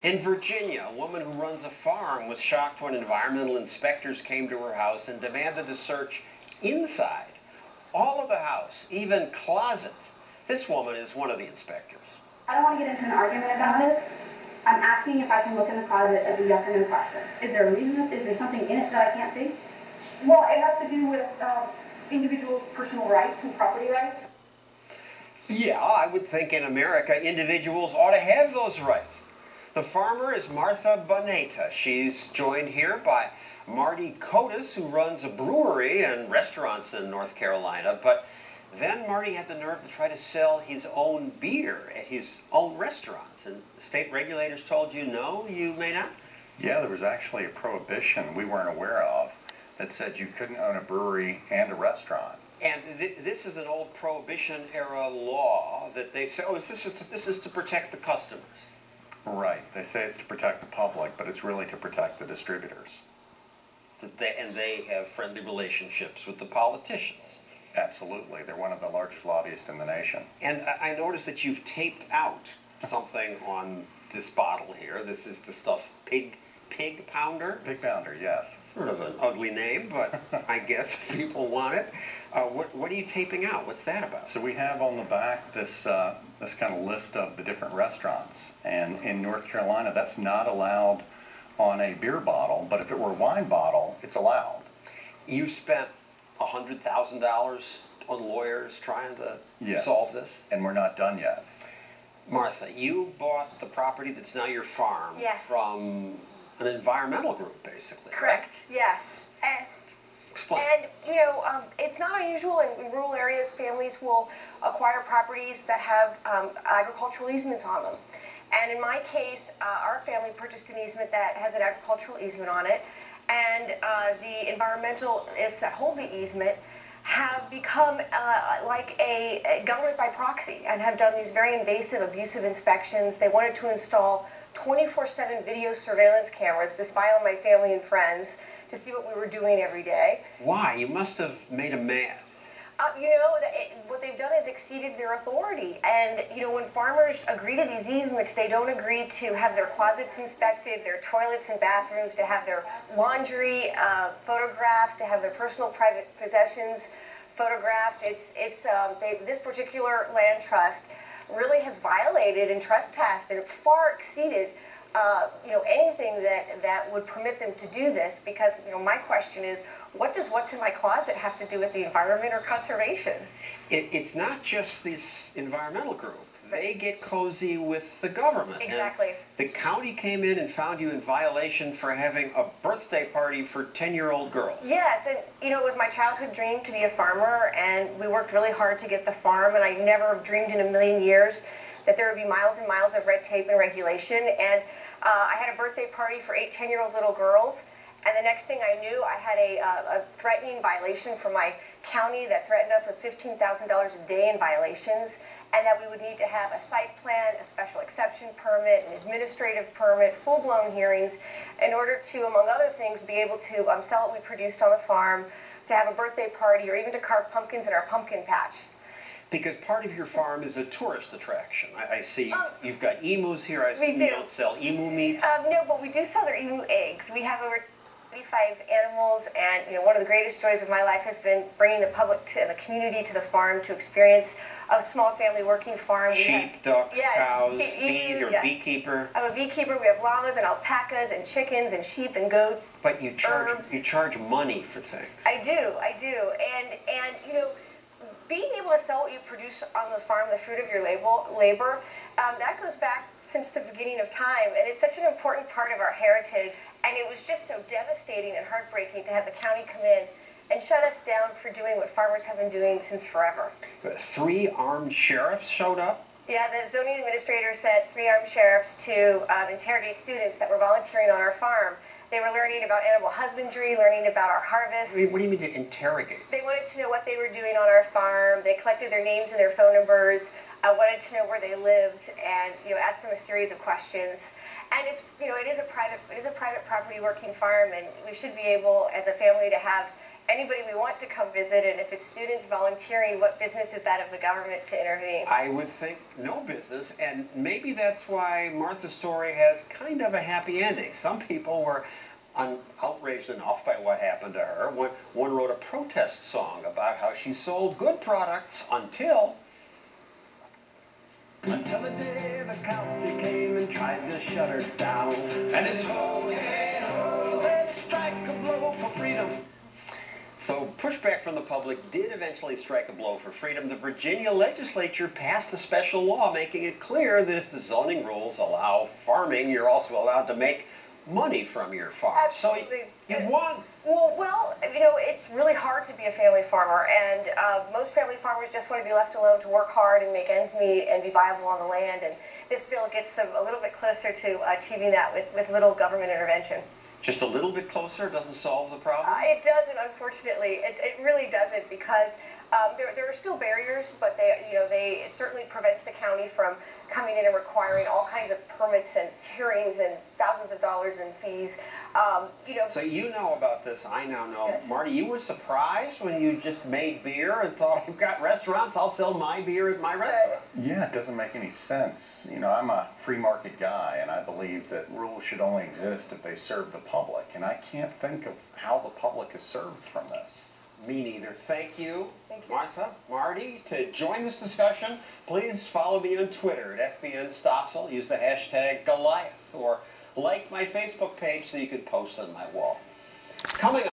In Virginia, a woman who runs a farm was shocked when environmental inspectors came to her house and demanded to search inside all of the house, even closets. This woman is one of the inspectors. I don't want to get into an argument about this. I'm asking if I can look in the closet as a yes or no question. Is there a reason? Is there something in it that I can't see? Well, it has to do with individuals' personal rights and property rights. Yeah, I would think in America, individuals ought to have those rights. The farmer is Boneta. She's joined here by Marty Kotis, who runs a brewery and restaurants in North Carolina. But then Marty had the nerve to try to sell his own beer at his own restaurants. And the state regulators told you, no, you may not? Yeah, there was actually a prohibition we weren't aware of that said you couldn't own a brewery and a restaurant. And this is an old Prohibition-era law that they say, oh, this is to protect the customers. Right. They say it's to protect the public, but it's really to protect the distributors. And they have friendly relationships with the politicians. Absolutely. They're one of the largest lobbyists in the nation. And I noticed that you've taped out something on this bottle here. This is the stuff, Pig Pounder? Pig Pounder, yes. Sort of an ugly name, but I guess people want it. What are you taping out? What's that about? So we have on the back this kind of list of the different restaurants. And in North Carolina, that's not allowed on a beer bottle, but if it were a wine bottle, it's allowed. You spent $100,000 on lawyers trying to solve this? And we're not done yet. Martha, you bought the property that's now your farm from an environmental group, basically. Correct, right? yes. Explain. And, you know, it's not unusual in rural areas, families will acquire properties that have agricultural easements on them. And in my case, our family purchased an easement that has an agricultural easement on it, and the environmentalists that hold the easement have become like a government by proxy and have done these very invasive, abusive inspections. They wanted to install 24/7 video surveillance cameras to spy on my family and friends to see what we were doing every day. Why? You must have made them mad. You know, what they've done is exceeded their authority. And, you know, when farmers agree to these easements, they don't agree to have their closets inspected, their toilets and bathrooms, to have their laundry photographed, to have their personal private possessions photographed. This particular land trust really has violated and trespassed and far exceeded you know, anything that would permit them to do this, because, you know, my question is, what does what's in my closet have to do with the environment or conservation? It's not just this environmental group. They get cozy with the government. Exactly. And the county came in and found you in violation for having a birthday party for 10-year-old girls. Yes, and, you know, it was my childhood dream to be a farmer, and we worked really hard to get the farm, and I never dreamed in a million years that there would be miles and miles of red tape and regulation. And I had a birthday party for 8 10-year-old little girls, and the next thing I knew, I had a threatening violation from my county that threatened us with $15,000 a day in violations, and that we would need to have a site plan, a special exception permit, an administrative permit, full-blown hearings, in order to, among other things, be able to sell what we produced on the farm, to have a birthday party, or even to carve pumpkins in our pumpkin patch. Because part of your farm is a tourist attraction. I see you've got emus here. I see we you don't sell emu meat. No, but we do sell their emu eggs. We have over 35 animals, and, you know, one of the greatest joys of my life has been bringing the public to the community to the farm to experience a small family working farm. Sheep, ducks, cows, bees. You're a beekeeper. I'm a beekeeper. We have llamas and alpacas and chickens and sheep and goats. But you charge money for things. I do, and you know, being able to sell what you produce on the farm, the fruit of your labor, that goes back since the beginning of time, and it's such an important part of our heritage. And it was just so devastating and heartbreaking to have the county come in and shut us down for doing what farmers have been doing since forever. 3 armed sheriffs showed up? Yeah, the zoning administrator sent 3 armed sheriffs to interrogate students that were volunteering on our farm. They were learning about animal husbandry, learning about our harvest. What do you mean to interrogate? They wanted to know what they were doing on our farm. They collected their names and their phone numbers. I wanted to know where they lived, and, you know, asked them a series of questions. And it's, you know, it is a private property working farm, and we should be able, as a family, to have anybody we want to come visit, and if it's students volunteering, what business is that of the government to intervene? I would think no business, and maybe that's why Martha's story has kind of a happy ending. Some people were outraged enough by what happened to her. One wrote a protest song about how she sold good products until the day the county came and tried to shut her down. And it's ho, hey, ho, let's strike a blow for freedom. So pushback from the public did eventually strike a blow for freedom. The Virginia legislature passed a special law making it clear that if the zoning rules allow farming, you're also allowed to make money from your farm. Absolutely. So you've won. Well, you know, it's really hard to be a family farmer, and most family farmers just want to be left alone to work hard and make ends meet and be viable on the land, and this bill gets them a little bit closer to achieving that with little government intervention. Just a little bit closer doesn't solve the problem? It doesn't, unfortunately. It really doesn't, because there are still barriers, but it certainly prevents the county from coming in and requiring all kinds of permits and hearings and thousands of dollars in fees. So you know about this, I now know. Yes. Marty, you were surprised when you just made beer and thought, I've got restaurants, I'll sell my beer at my restaurant. Yeah, it doesn't make any sense. You know, I'm a free market guy, and I believe that rules should only exist if they serve the public, and I can't think of how the public is served from this. Me neither. Thank you, Thank you. Martha, Marty. To join this discussion, please follow me on Twitter at FBN Stossel. Use the hashtag Goliath, or like my Facebook page so you can post on my wall. Coming up.